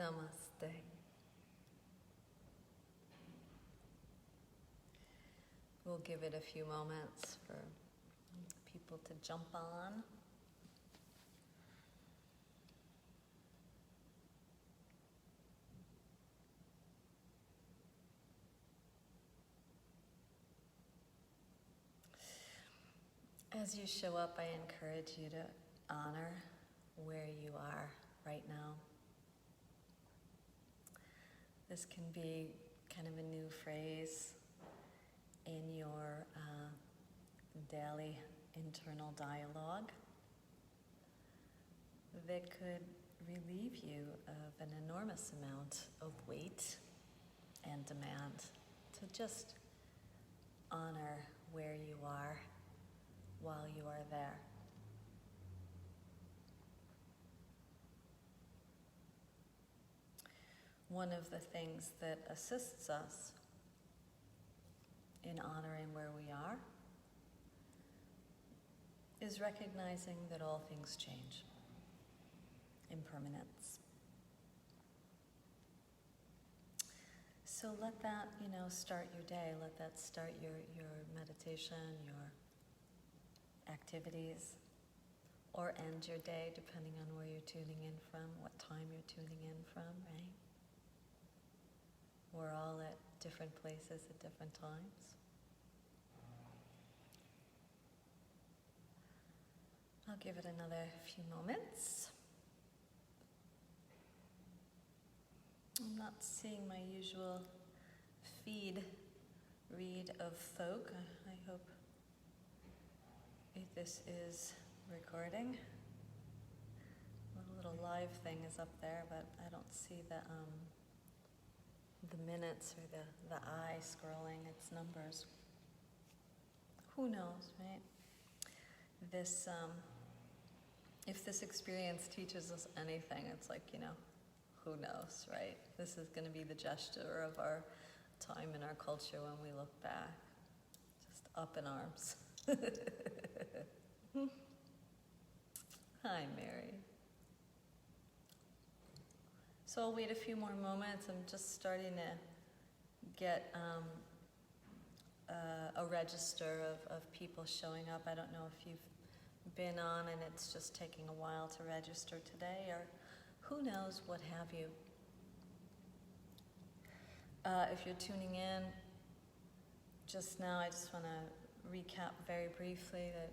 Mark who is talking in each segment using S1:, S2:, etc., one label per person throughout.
S1: Namaste. We'll give it a few moments for people to jump on. As you show up, I encourage you to honor where you are right now. This can be kind of a new phrase in your daily internal dialogue that could relieve you of an enormous amount of weight and demand. So just honor where you are while you are there. One of the things that assists us in honoring where we are is recognizing that all things change. Impermanence. So let that, start your day. Let that start your meditation, your activities, or end your day depending on where you're tuning in from, what time you're tuning in from, right? We're all at different places at different times. I'll give it another few moments. I'm not seeing my usual feed read of folk. I hope if this is recording. The little live thing is up there, but I don't see the minutes or the eye scrolling its numbers. Who knows, right? This, if this experience teaches us anything, it's like, who knows, right? This is going to be the gesture of our time in our culture when we look back. Just up in arms. Hi, Mary. So I'll wait a few more moments. I'm just starting to get a register of people showing up. I don't know if you've been on and it's just taking a while to register today, or who knows, what have you. If you're tuning in just now, I just want to recap very briefly that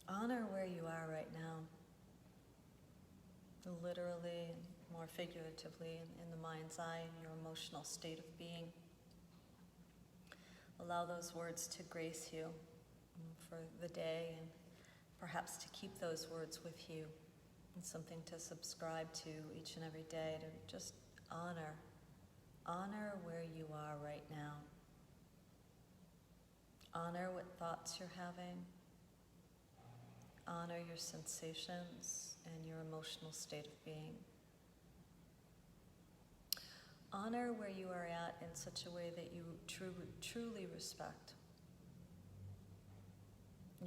S1: honor where you are right now, literally, more figuratively, in the mind's eye, in your emotional state of being. Allow those words to grace you for the day, and perhaps to keep those words with you, and something to subscribe to each and every day, to just honor where you are right now. Honor what thoughts you're having. Honor your sensations and your emotional state of being. Honor where you are at in such a way that you truly respect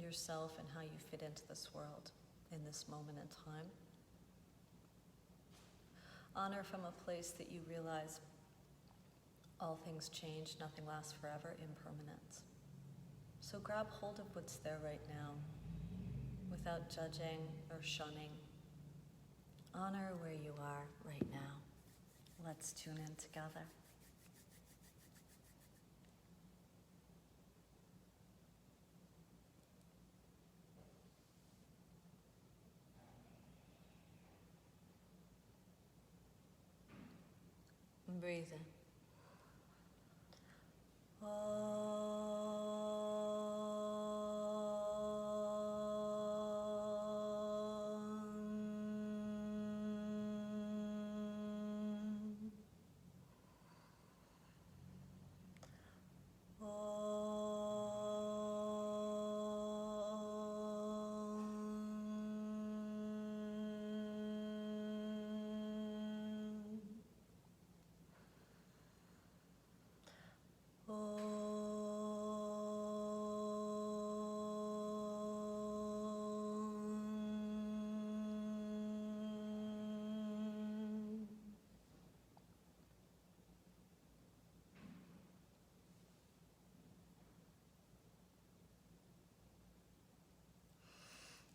S1: yourself and how you fit into this world in this moment in time. Honor from a place that you realize all things change, nothing lasts forever, impermanence. So grab hold of what's there right now without judging or shunning. Honor where you are right now. Let's tune in together. And breathe in. Oh.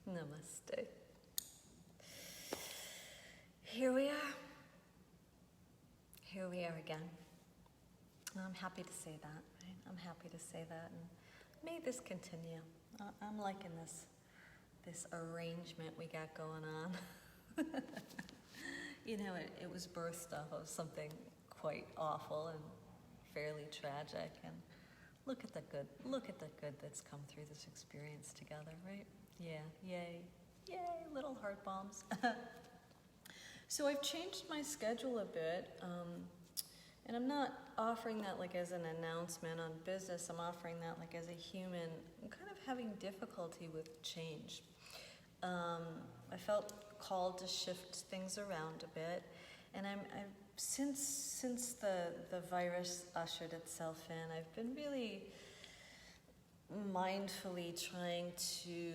S1: Namaste. Here we are. Here we are again. I'm happy to say that, right? I'm happy to say that, and may this continue. I'm liking this arrangement we got going on. You know, it was birthed off of something quite awful and fairly tragic, and look at the good that's come through this experience together, right? Yeah, yay, little heart bombs. So I've changed my schedule a bit, and I'm not offering that like as an announcement on business. I'm offering that like as a human. I'm kind of having difficulty with change. I felt called to shift things around a bit, and I've since the virus ushered itself in, I've been really mindfully trying to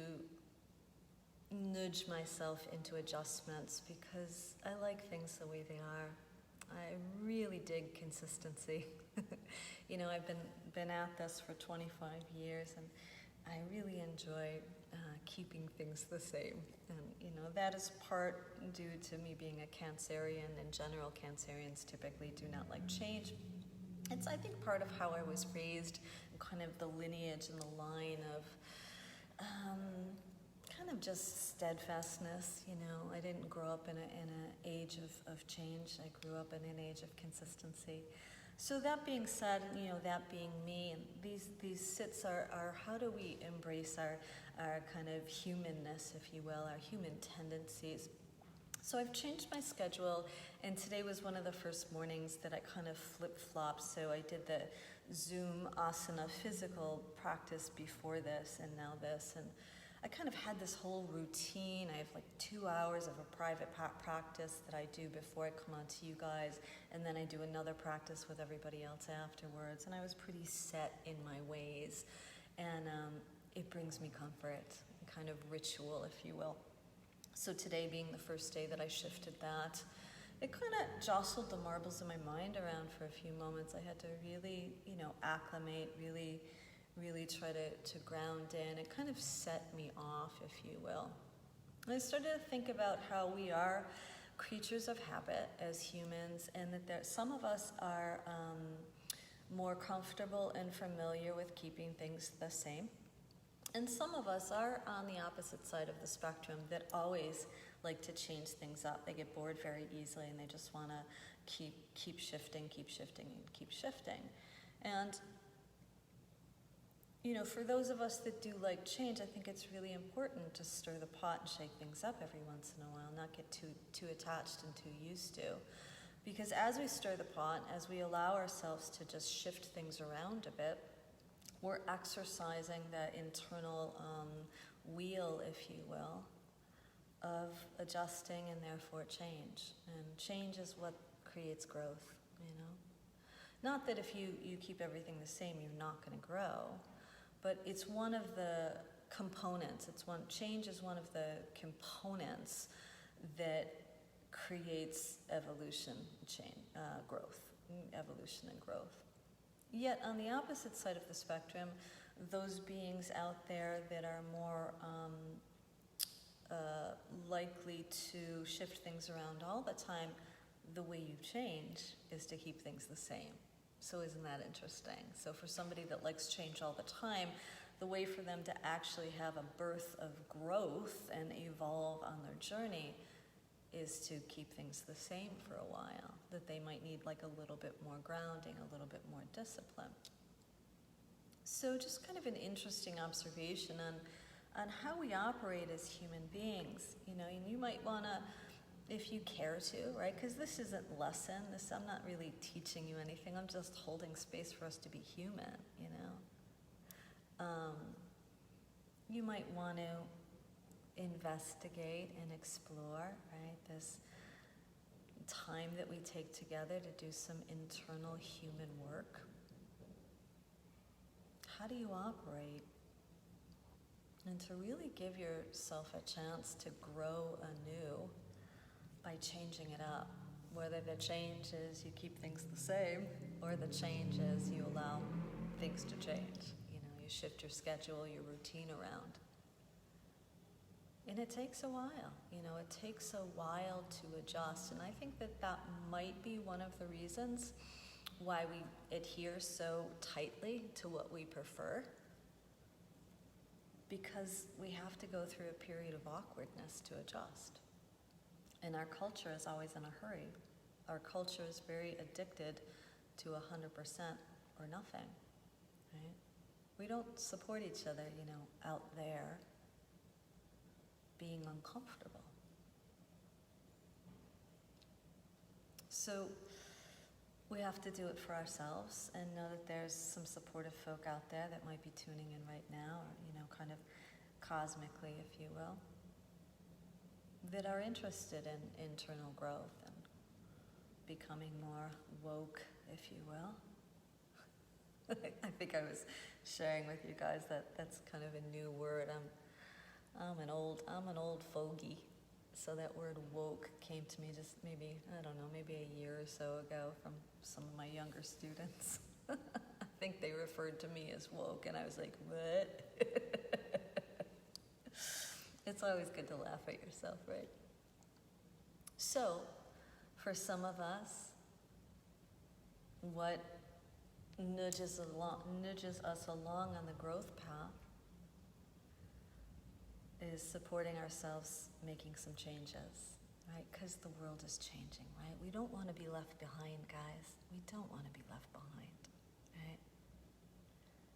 S1: nudge myself into adjustments because I like things the way they are. I really dig consistency. You know, I've been at this for 25 years, and I really enjoy keeping things the same. And, you know, that is part due to me being a Cancerian. In general, Cancerians typically do not like change. It's, I think, part of how I was raised, kind of the lineage and the line of kind of just steadfastness. You know, I didn't grow up in an age of change. I grew up in an age of consistency. So that being said, you know, that being me, and these sits are how do we embrace our kind of humanness, if you will, our human tendencies. So I've changed my schedule, and today was one of the first mornings that I kind of flip-flopped. So I did the Zoom asana physical practice before this, and now this, and I kind of had this whole routine. I have like 2 hours of a private practice that I do before I come on to you guys, and then I do another practice with everybody else afterwards, and I was pretty set in my ways, and it brings me comfort, kind of ritual, if you will. So today being the first day that I shifted that, it kind of jostled the marbles in my mind around for a few moments. I had to really, you know, acclimate, really try to ground in. It kind of set me off, if you will. And I started to think about how we are creatures of habit as humans, and that some of us are more comfortable and familiar with keeping things the same. And some of us are on the opposite side of the spectrum that always like to change things up. They get bored very easily, and they just want to keep shifting. And you know, for those of us that do like change, I think it's really important to stir the pot and shake things up every once in a while, not get too attached and too used to. Because as we stir the pot, as we allow ourselves to just shift things around a bit, we're exercising that internal wheel, if you will, of adjusting and therefore change. And change is what creates growth, you know? Not that if you keep everything the same, you're not going to grow. But it's one of the components. Change is one of the components that creates evolution, growth, evolution and growth. Yet on the opposite side of the spectrum, those beings out there that are more likely to shift things around all the time, the way you change is to keep things the same. So isn't that interesting? So for somebody that likes change all the time, the way for them to actually have a birth of growth and evolve on their journey is to keep things the same for a while, that they might need like a little bit more grounding, a little bit more discipline. So just kind of an interesting observation on how we operate as human beings. You know, and you might want to, if you care to, right? Because this isn't lesson. I'm not really teaching you anything. I'm just holding space for us to be human, you know? You might want to investigate and explore, right? This time that we take together to do some internal human work. How do you operate? And to really give yourself a chance to grow anew by changing it up. Whether the change is you keep things the same, or the change is you allow things to change. You know, you shift your schedule, your routine around. And it takes a while, it takes a while to adjust. And I think that that might be one of the reasons why we adhere so tightly to what we prefer, because we have to go through a period of awkwardness to adjust. And our culture is always in a hurry. Our culture is very addicted to 100% or nothing, right? We don't support each other, out there being uncomfortable. So we have to do it for ourselves and know that there's some supportive folk out there that might be tuning in right now, or, kind of cosmically, if you will, that are interested in internal growth and becoming more woke, if you will. I think I was sharing with you guys that that's kind of a new word. I'm an old fogey, so that word woke came to me just maybe a year or so ago from some of my younger students. I think they referred to me as woke, and I was like, what? It's always good to laugh at yourself, right? So, for some of us, what nudges us along on the growth path is supporting ourselves, making some changes, right? Because the world is changing, right? We don't want to be left behind, guys. We don't want to be left behind, right?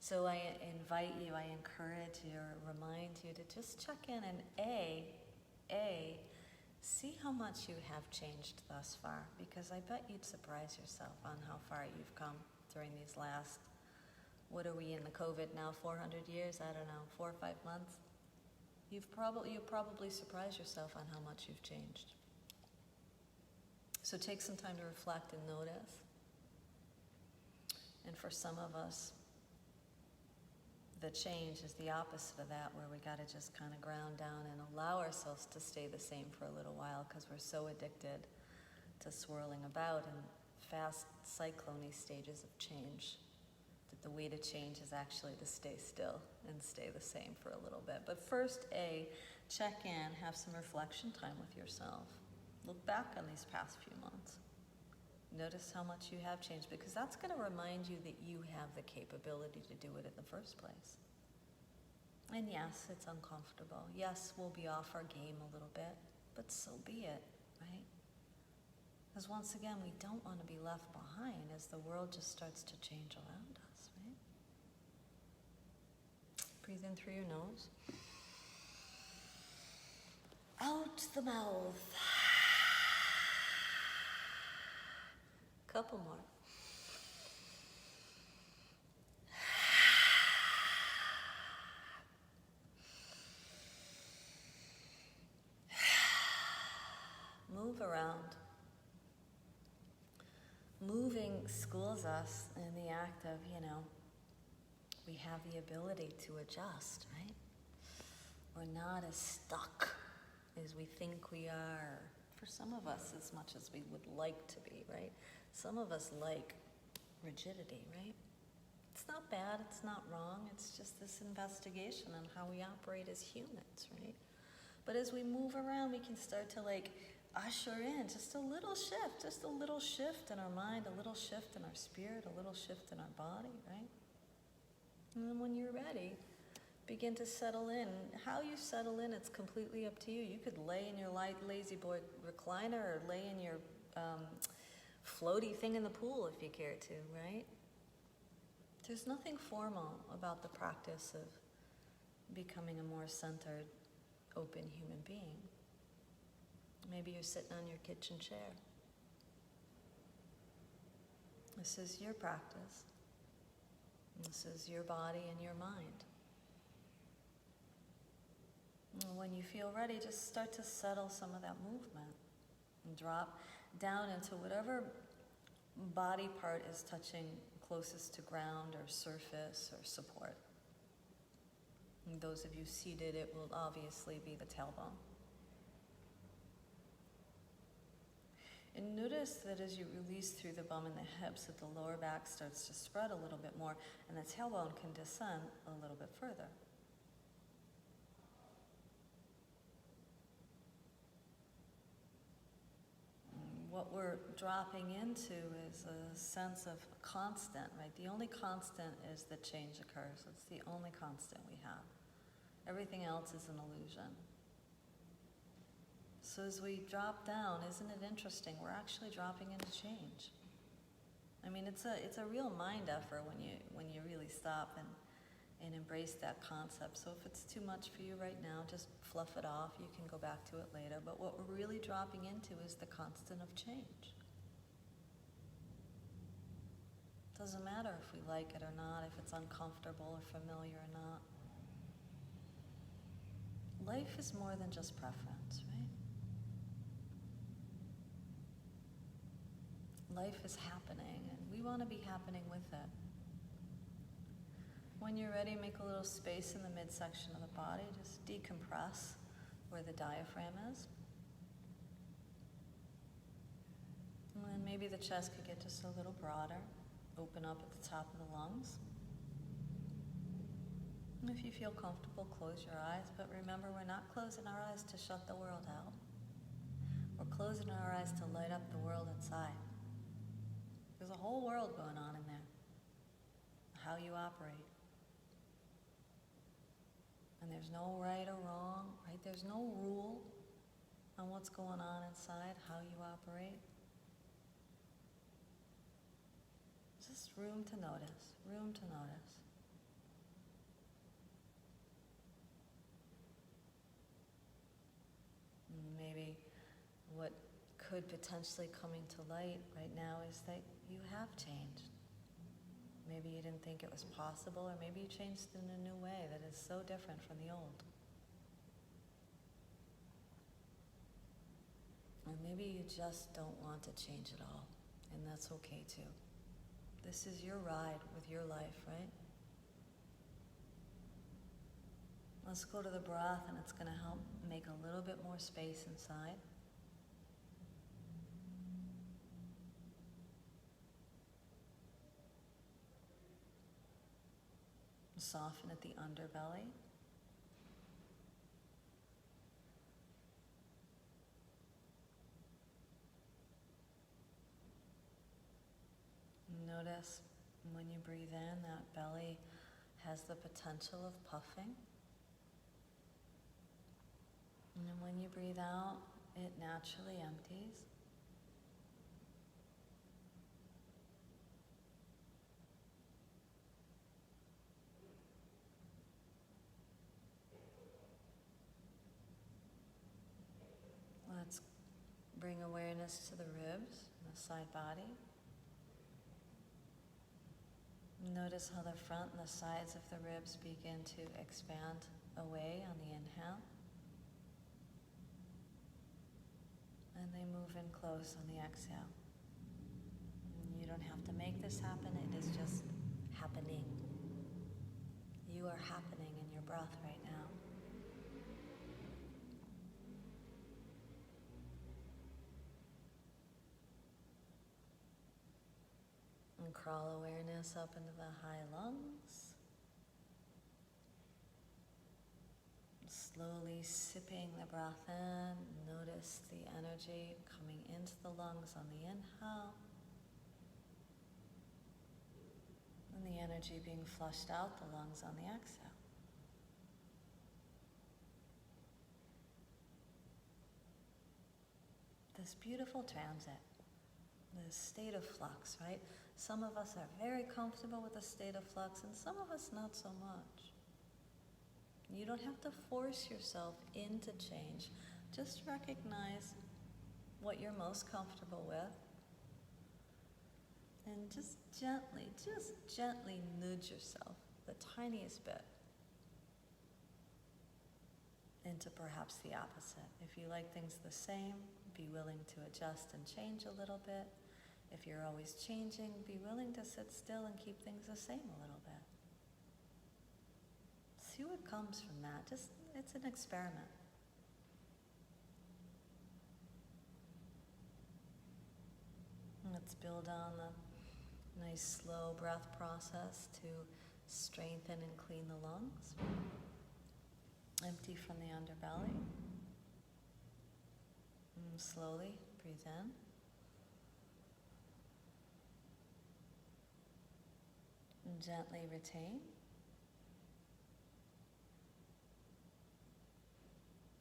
S1: So I invite you, I encourage you, or remind you to just check in and see how much you have changed thus far, because I bet you'd surprise yourself on how far you've come during these last, what are we in the COVID now, 400 years? I don't know, 4 or 5 months? You'll probably surprise yourself on how much you've changed. So take some time to reflect and notice. And for some of us, the change is the opposite of that, where we got to just kind of ground down and allow ourselves to stay the same for a little while, because we're so addicted to swirling about in fast cyclone stages of change, that the way to change is actually to stay still and stay the same for a little bit. But first, check in, have some reflection time with yourself. Look back on these past few months. Notice how much you have changed, because that's going to remind you that you have the capability to do it in the first place. And yes, it's uncomfortable. Yes, we'll be off our game a little bit, but so be it, right? Because once again, we don't want to be left behind as the world just starts to change around us, right? Breathe in through your nose. Out the mouth. Couple more. Move around. Moving schools us in the act of, we have the ability to adjust, right? We're not as stuck as we think we are. For some of us, as much as we would like to be, right? Some of us like rigidity, right? It's not bad, it's not wrong, it's just this investigation on how we operate as humans, right? But as we move around, we can start to usher in just a little shift in our mind, a little shift in our spirit, a little shift in our body, right? And then when you're ready, begin to settle in. How you settle in, it's completely up to you. You could lay in your light lazy boy recliner, or lay in your floaty thing in the pool if you care to, right? There's nothing formal about the practice of becoming a more centered, open human being. Maybe you're sitting on your kitchen chair. This is your practice. This is your body and your mind. And when you feel ready, just start to settle some of that movement and drop down into whatever body part is touching closest to ground or surface or support. And those of you seated, it will obviously be the tailbone. And notice that as you release through the bum and the hips, that the lower back starts to spread a little bit more, and the tailbone can descend a little bit further. what we're dropping into is a sense of constant, right? The only constant is that change occurs. It's the only constant we have. Everything else is an illusion. So as we drop down, isn't it interesting? We're actually dropping into change. I mean, it's a real mind effort when you really stop and embrace that concept. So if it's too much for you right now, just fluff it off. You can go back to it later. But what we're really dropping into is the constant of change. Doesn't matter if we like it or not, if it's uncomfortable or familiar or not. Life is more than just preference, right? Life is happening, and we want to be happening with it. When you're ready, make a little space in the midsection of the body. Just decompress where the diaphragm is. And then maybe the chest could get just a little broader. Open up at the top of the lungs. And if you feel comfortable, close your eyes. But remember, we're not closing our eyes to shut the world out. We're closing our eyes to light up the world inside. There's a whole world going on in there. How you operate. And there's no right or wrong, right? There's no rule on what's going on inside, how you operate. Just room to notice, room to notice. Maybe what could potentially coming to light right now is that you have changed. Maybe you didn't think it was possible, or maybe you changed in a new way that is so different from the old. Or maybe you just don't want to change at all, and that's okay too. This is your ride with your life, right? Let's go to the breath, and it's going to help make a little bit more space inside. Soften at the underbelly. Notice when you breathe in, that belly has the potential of puffing. And then when you breathe out, it naturally empties. Let's bring awareness to the ribs, the side body. Notice how the front and the sides of the ribs begin to expand away on the inhale. And they move in close on the exhale. And you don't have to make this happen, it is just happening. You are happening in your breath right now. And crawl awareness up into the high lungs. Slowly sipping the breath in. Notice the energy coming into the lungs on the inhale. And the energy being flushed out the lungs on the exhale. This beautiful transit. The state of flux, right? Some of us are very comfortable with the state of flux, and some of us not so much. You don't have to force yourself into change. Just recognize what you're most comfortable with, and just gently nudge yourself the tiniest bit into perhaps the opposite. If you like things the same, be willing to adjust and change a little bit. If you're always changing, be willing to sit still and keep things the same a little bit. See what comes from that. It's an experiment. Let's build on the nice slow breath process to strengthen and clean the lungs. Empty from the underbelly. And slowly breathe in. And gently retain.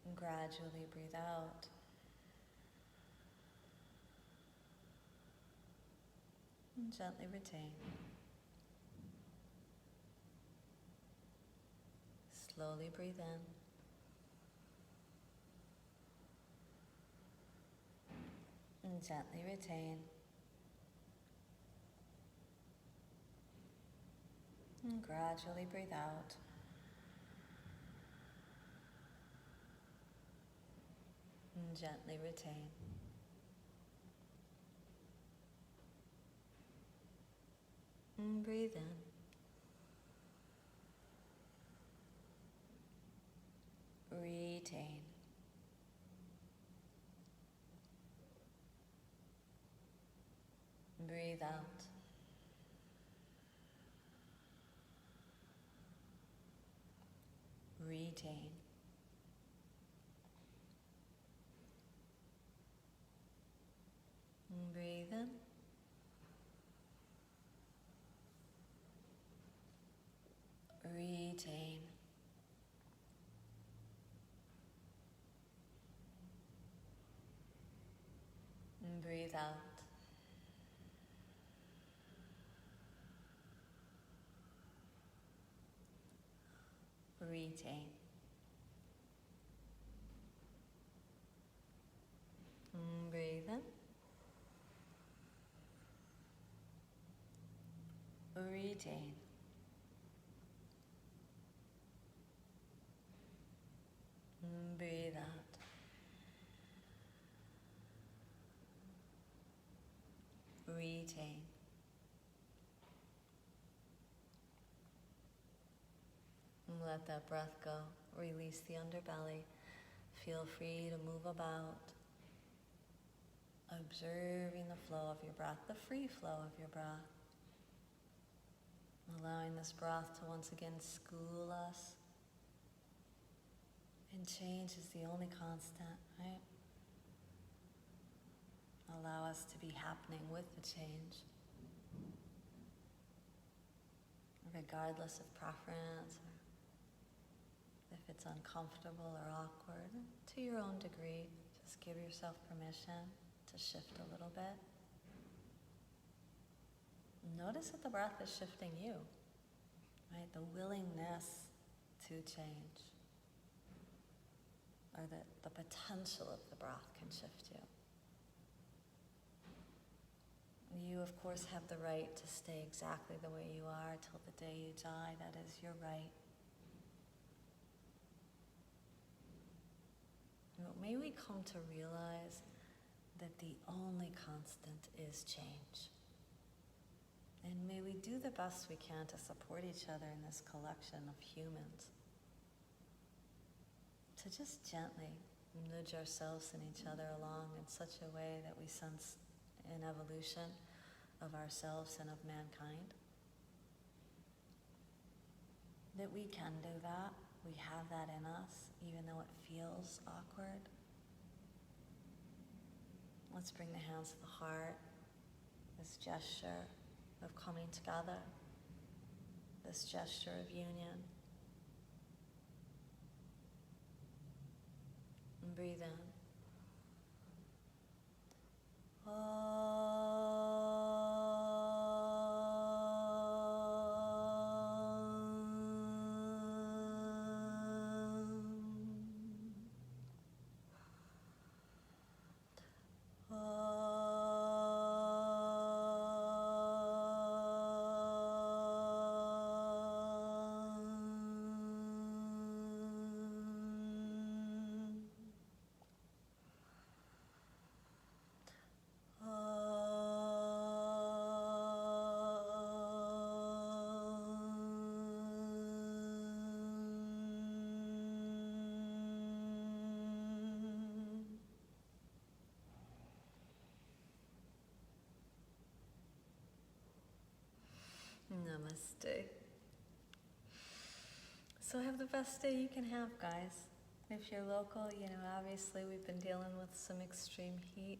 S1: And gradually breathe out. And gently retain. Slowly breathe in. And gently retain. And gradually breathe out. And gently retain. And breathe in. Retain. Breathe out. Retain. And breathe in. Retain. And breathe out. Retain. And breathe in. Retain. And breathe out. Retain. And let that breath go. Release the underbelly. Feel free to move about, observing the flow of your breath, the free flow of your breath. Allowing this breath to once again school us. And change is the only constant, right? Allow us to be happening with the change. Regardless of preference, or if it's uncomfortable or awkward, to your own degree, just give yourself permission to shift a little bit. Notice that the breath is shifting you, right? The willingness to change, or that the potential of the breath can shift you. You, of course, have the right to stay exactly the way you are till the day you die. That is your right. May we come to realize that the only constant is change. And may we do the best we can to support each other in this collection of humans. To just gently nudge ourselves and each other along in such a way that we sense an evolution of ourselves and of mankind. That we can do that. We have that in us, even though it feels awkward. Let's bring the hands to the heart, this gesture of coming together, this gesture of union. And breathe in. Namaste. So have the best day you can have, guys. If you're local, obviously we've been dealing with some extreme heat.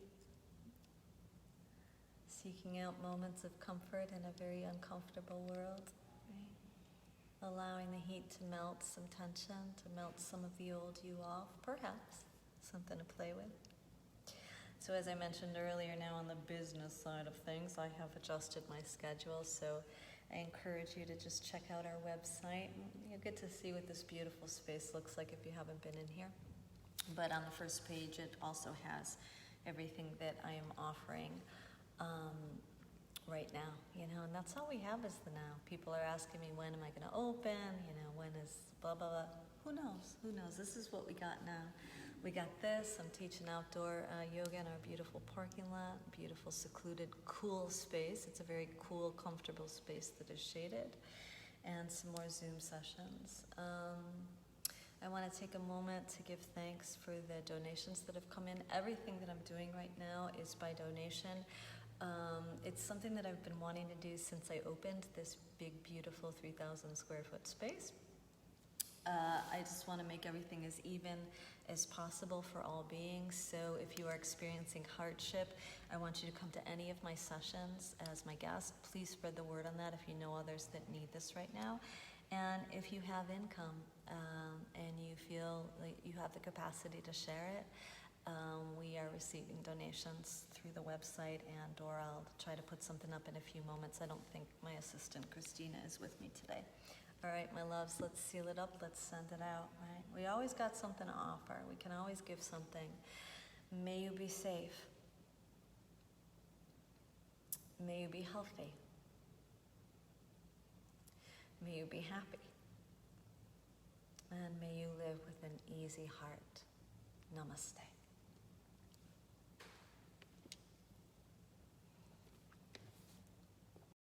S1: Seeking out moments of comfort in a very uncomfortable world. allowing the heat to melt some tension, to melt some of the old you off, perhaps something to play with. So as I mentioned earlier, now on the business side of things, I have adjusted my schedule, so I encourage you to just check out our website. You'll get to see what this beautiful space looks like if you haven't been in here. But on the first page, it also has everything that I am offering right now, and that's all we have is the now. People are asking me, when am I going to open, when is blah, blah, blah. Who knows? This is what we got now. We got this. I'm teaching outdoor yoga in our beautiful parking lot, beautiful, secluded, cool space. It's a very cool, comfortable space that is shaded, and some more Zoom sessions. I want to take a moment to give thanks for the donations that have come in. Everything that I'm doing right now is by donation. It's something that I've been wanting to do since I opened this big, beautiful 3,000 square foot space. I just want to make everything as even as possible for all beings. So if you are experiencing hardship, I want you to come to any of my sessions as my guest. Please spread the word on that if you know others that need this right now. And if you have income and you feel like you have the capacity to share it, we are receiving donations through the website, or I'll try to put something up in a few moments. I don't think my assistant Christina is with me today. All right, my loves, let's seal it up. Let's send it out, right? We always got something to offer. We can always give something. May you be safe. May you be healthy. May you be happy. And may you live with an easy heart. Namaste.